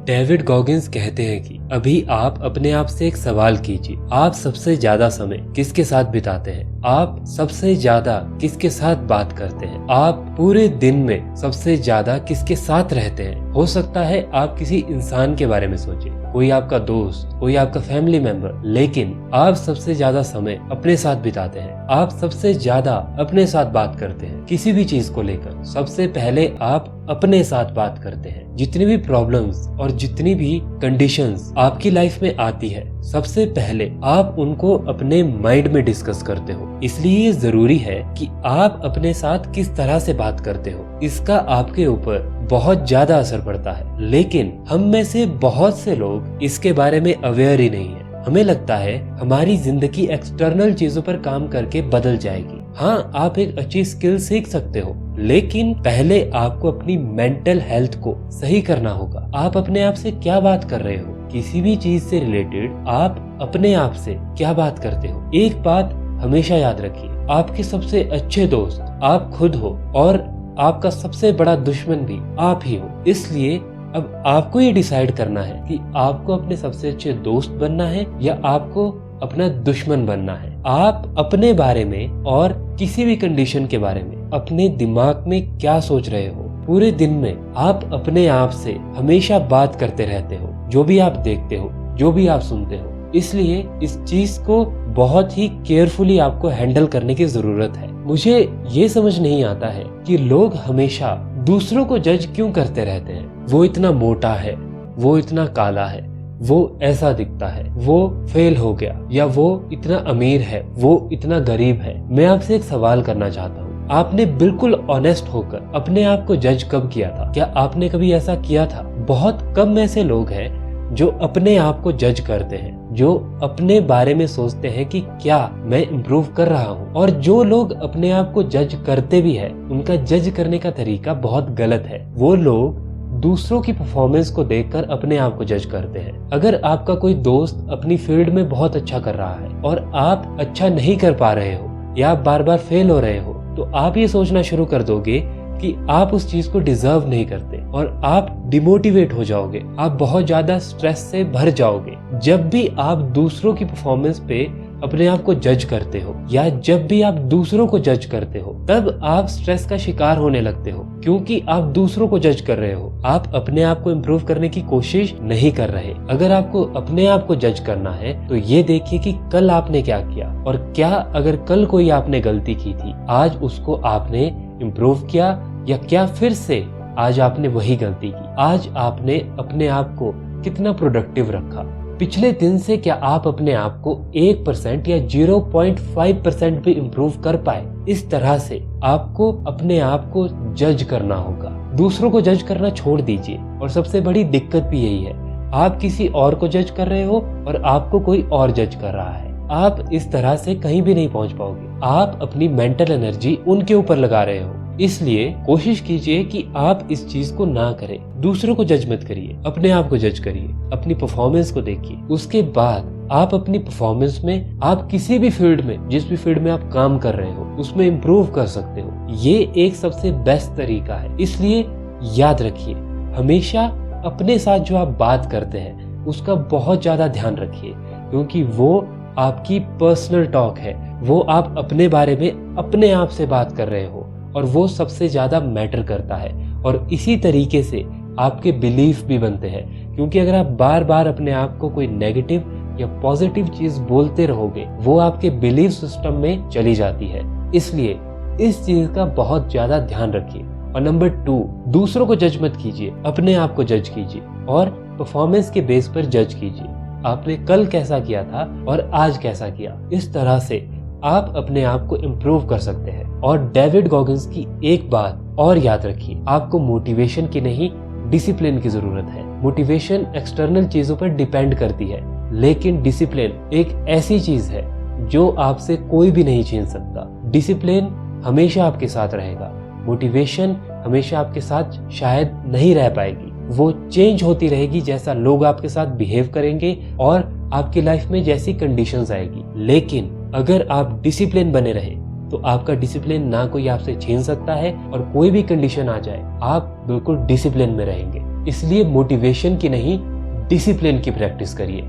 David Goggins कहते हैं कि अभी आप अपने आप से एक सवाल कीजिए, आप सबसे ज्यादा समय किसके साथ बिताते हैं? आप सबसे ज्यादा किसके साथ बात करते हैं? आप पूरे दिन में सबसे ज्यादा किसके साथ रहते हैं? हो सकता है आप किसी इंसान के बारे में सोचें, कोई आपका दोस्त, कोई आपका फैमिली मेंबर, लेकिन आप सबसे ज्यादा समय अपने साथ बिताते हैं। आप सबसे ज्यादा अपने साथ बात करते हैं किसी भी चीज को लेकर। सबसे पहले आप अपने साथ बात करते हैं। जितनी भी प्रॉब्लम्स और जितनी भी कंडीशंस आपकी लाइफ में आती है, सबसे पहले आप उनको अपने माइंड में डिस्कस करते हो। इसलिए ये जरूरी है कि आप अपने साथ किस तरह से बात करते हो, इसका आपके ऊपर बहुत ज्यादा असर पड़ता है। लेकिन हम में से बहुत से लोग इसके बारे में अवेयर ही नहीं है। हमें लगता है हमारी जिंदगी एक्सटर्नल चीजों पर काम करके बदल जाएगी। हाँ, आप एक अच्छी स्किल सीख सकते हो, लेकिन पहले आपको अपनी मेंटल हेल्थ को सही करना होगा। आप अपने आप से क्या बात कर रहे हो, किसी भी चीज से रिलेटेड आप अपने आप से क्या बात करते हो। एक बात हमेशा याद रखिए, आपके सबसे अच्छे दोस्त आप खुद हो और आपका सबसे बड़ा दुश्मन भी आप ही हो। इसलिए अब आपको ये डिसाइड करना है कि आपको अपने सबसे अच्छे दोस्त बनना है या आपको अपना दुश्मन बनना है। आप अपने बारे में और किसी भी कंडीशन के बारे में अपने दिमाग में क्या सोच रहे हो। पूरे दिन में आप अपने आप से हमेशा बात करते रहते हो, जो भी आप देखते हो, जो भी आप सुनते हो। इसलिए इस चीज को बहुत ही केयरफुली आपको हैंडल करने की जरूरत है। मुझे ये समझ नहीं आता है कि लोग हमेशा दूसरों को जज क्यों करते रहते हैं। वो इतना मोटा है, वो इतना काला है, वो ऐसा दिखता है, वो फेल हो गया, या वो इतना अमीर है, वो इतना गरीब है। मैं आपसे एक सवाल करना चाहता हूँ, आपने बिल्कुल ऑनेस्ट होकर अपने आप को जज कब किया था? क्या आपने कभी ऐसा किया था? बहुत कम ऐसे लोग हैं जो अपने आप को जज करते हैं, जो अपने बारे में सोचते हैं कि क्या मैं इम्प्रूव कर रहा हूँ। और जो लोग अपने आप को जज करते भी है, उनका जज करने का तरीका बहुत गलत है। वो लोग दूसरों की परफॉर्मेंस को देखकर अपने आप को जज करते हैं। अगर आपका कोई दोस्त अपनी फील्ड में बहुत अच्छा कर रहा है और आप अच्छा नहीं कर पा रहे हो या आप बार बार फेल हो रहे हो, तो आप ये सोचना शुरू कर दोगे कि आप उस चीज को डिजर्व नहीं करते और आप डिमोटिवेट हो जाओगे। आप बहुत ज्यादा स्ट्रेस से भर जाओगे। जब भी आप दूसरों की परफॉर्मेंस पे अपने आप को जज करते हो या जब भी आप दूसरों को जज करते हो, तब आप स्ट्रेस का शिकार होने लगते हो, क्योंकि आप दूसरों को जज कर रहे हो। आप अपने आप को इम्प्रूव करने की कोशिश नहीं कर रहे। अगर आपको अपने आप को जज करना है तो ये देखिए कि कल आपने क्या किया, और क्या अगर कल कोई आपने गलती की थी, आज उसको आपने इम्प्रूव किया, या क्या फिर से आज आपने वही गलती की। आज आपने अपने आप को कितना प्रोडक्टिव रखा। पिछले दिन से क्या आप अपने आप को 1% या 0.5% भी इम्प्रूव कर पाए। इस तरह से आपको अपने आप को जज करना होगा। दूसरों को जज करना छोड़ दीजिए। और सबसे बड़ी दिक्कत भी यही है, आप किसी और को जज कर रहे हो और आपको कोई और जज कर रहा है। आप इस तरह से कहीं भी नहीं पहुंच पाओगे। आप अपनी मेंटल एनर्जी उनके ऊपर लगा रहे हो। इसलिए कोशिश कीजिए कि आप इस चीज को ना करें। दूसरों को जज मत करिए, अपने आप को जज करिए। अपनी परफॉर्मेंस को देखिए, उसके बाद आप अपनी परफॉर्मेंस में, आप किसी भी फील्ड में, जिस भी फील्ड में आप काम कर रहे हो, उसमें इम्प्रूव कर सकते हो। ये एक सबसे बेस्ट तरीका है। इसलिए याद रखिए, हमेशा अपने साथ जो आप बात करते हैं उसका बहुत ज्यादा ध्यान रखिए, क्योंकि वो आपकी पर्सनल टॉक है। वो आप अपने बारे में अपने आप से बात कर रहे हो, और वो सबसे ज्यादा मैटर करता है। और इसी तरीके से आपके बिलीफ भी बनते हैं, क्योंकि अगर आप बार बार अपने आप को कोई नेगेटिव या पॉजिटिव चीज बोलते रहोगे, वो आपके बिलीफ सिस्टम में चली जाती है। इसलिए इस चीज का बहुत ज्यादा ध्यान रखिए। और नंबर 2, दूसरों को जज मत कीजिए, अपने आप को जज कीजिए और परफॉर्मेंस के बेस पर जज कीजिए। आपने कल कैसा किया था और आज कैसा किया। इस तरह से आप अपने आप को इम्प्रूव कर सकते हैं। और डेविड गॉगिंस की एक बात और याद रखिए, आपको मोटिवेशन की नहीं, डिसिप्लिन की जरूरत है। मोटिवेशन एक्सटर्नल चीजों पर डिपेंड करती है, लेकिन डिसिप्लिन एक ऐसी चीज है जो आपसे कोई भी नहीं छीन सकता। डिसिप्लिन हमेशा आपके साथ रहेगा। मोटिवेशन हमेशा आपके साथ शायद नहीं रह पाएगी। वो चेंज होती रहेगी, जैसा लोग आपके साथ बिहेव करेंगे और आपकी लाइफ में जैसी कंडीशंस आएगी। लेकिन अगर आप डिसिप्लिन बने रहे तो आपका डिसिप्लिन ना कोई आपसे छीन सकता है, और कोई भी कंडीशन आ जाए आप बिल्कुल डिसिप्लिन में रहेंगे। इसलिए मोटिवेशन की नहीं, डिसिप्लिन की प्रैक्टिस करिए।